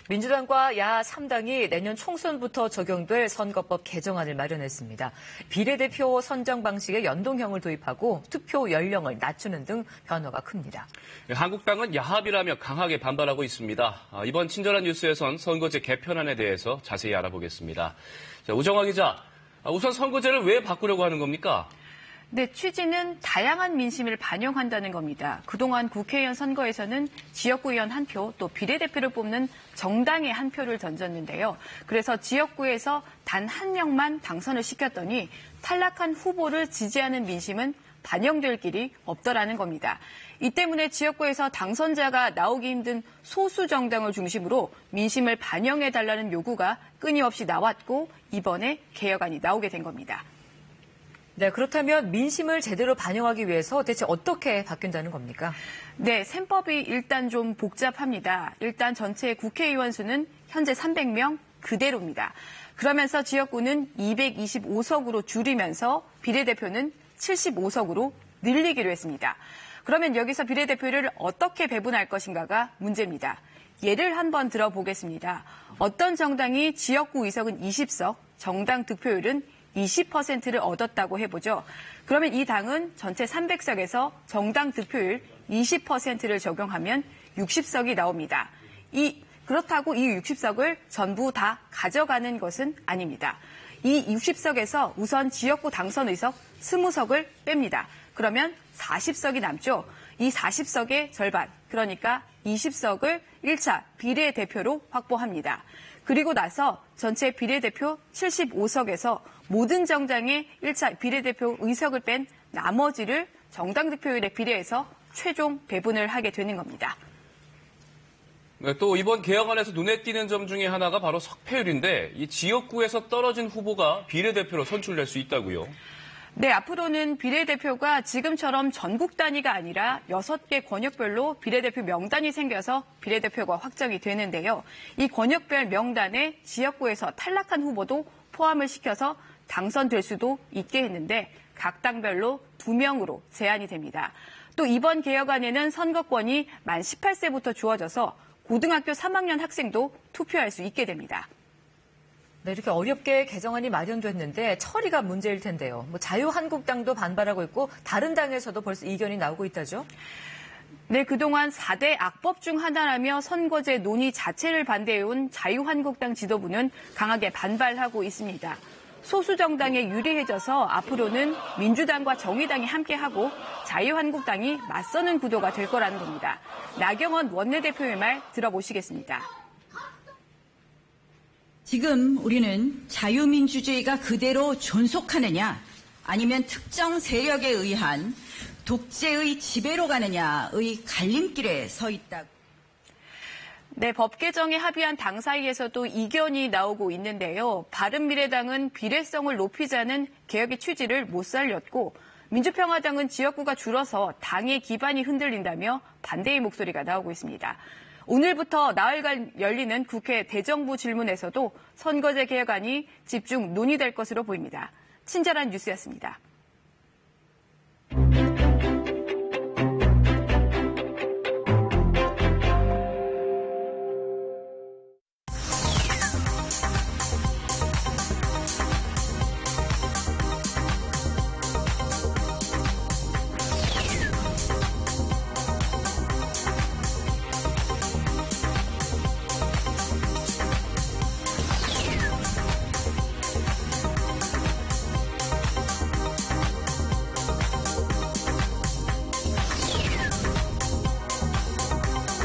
민주당과 야하 3당이 내년 총선부터 적용될 선거법 개정안을 마련했습니다. 비례대표 선정 방식에 연동형을 도입하고 투표 연령을 낮추는 등 변화가 큽니다. 한국당은 야합이라며 강하게 반발하고 있습니다. 이번 친절한 뉴스에선 선거제 개편안에 대해서 자세히 알아보겠습니다. 자, 우정화 기자, 우선 선거제를 왜 바꾸려고 하는 겁니까? 네, 취지는 다양한 민심을 반영한다는 겁니다. 그동안 국회의원 선거에서는 지역구 의원 한 표, 또 비례대표를 뽑는 정당의 한 표를 던졌는데요. 그래서 지역구에서 단 한 명만 당선을 시켰더니 탈락한 후보를 지지하는 민심은 반영될 길이 없더라는 겁니다. 이 때문에 지역구에서 당선자가 나오기 힘든 소수 정당을 중심으로 민심을 반영해달라는 요구가 끊임없이 나왔고 이번에 개혁안이 나오게 된 겁니다. 네, 그렇다면 민심을 제대로 반영하기 위해서 대체 어떻게 바뀐다는 겁니까? 네, 셈법이 일단 좀 복잡합니다. 일단 전체 국회의원 수는 현재 300명 그대로입니다. 그러면서 지역구는 225석으로 줄이면서 비례대표는 75석으로 늘리기로 했습니다. 그러면 여기서 비례대표를 어떻게 배분할 것인가가 문제입니다. 예를 한번 들어보겠습니다. 어떤 정당이 지역구 의석은 20석, 정당 득표율은 20%를 얻었다고 해보죠. 그러면 이 당은 전체 300석에서 정당 득표율 20%를 적용하면 60석이 나옵니다. 그렇다고 이 60석을 전부 다 가져가는 것은 아닙니다. 이 60석에서 우선 지역구 당선 의석 20석을 뺍니다. 그러면 40석이 남죠. 이 40석의 절반, 그러니까 20석을 1차 비례대표로 확보합니다. 그리고 나서 전체 비례대표 75석에서 모든 정당의 1차 비례대표 의석을 뺀 나머지를 정당 득표율에 비례해서 최종 배분을 하게 되는 겁니다. 네, 또 이번 개혁안에서 눈에 띄는 점 중에 하나가 바로 석패율인데 이 지역구에서 떨어진 후보가 비례대표로 선출될 수 있다고요? 네, 앞으로는 비례대표가 지금처럼 전국 단위가 아니라 6개 권역별로 비례대표 명단이 생겨서 비례대표가 확정이 되는데요. 이 권역별 명단에 지역구에서 탈락한 후보도 포함을 시켜서 당선될 수도 있게 했는데 각 당별로 2명으로 제한이 됩니다. 또 이번 개혁안에는 선거권이 만 18세부터 주어져서 고등학교 3학년 학생도 투표할 수 있게 됩니다. 네, 이렇게 어렵게 개정안이 마련됐는데 처리가 문제일 텐데요. 자유한국당도 반발하고 있고 다른 당에서도 벌써 이견이 나오고 있다죠? 네, 그동안 4대 악법 중 하나라며 선거제 논의 자체를 반대해온 자유한국당 지도부는 강하게 반발하고 있습니다. 소수 정당에 유리해져서 앞으로는 민주당과 정의당이 함께하고 자유한국당이 맞서는 구도가 될 거라는 겁니다. 나경원 원내대표의 말 들어보시겠습니다. 지금 우리는 자유민주주의가 그대로 존속하느냐 아니면 특정 세력에 의한 독재의 지배로 가느냐의 갈림길에 서 있다. 네, 법 개정에 합의한 당 사이에서도 이견이 나오고 있는데요. 바른미래당은 비례성을 높이자는 개혁의 취지를 못 살렸고 민주평화당은 지역구가 줄어서 당의 기반이 흔들린다며 반대의 목소리가 나오고 있습니다. 오늘부터 나흘간 열리는 국회 대정부 질문에서도 선거제 개혁안이 집중 논의될 것으로 보입니다. 친절한 뉴스였습니다.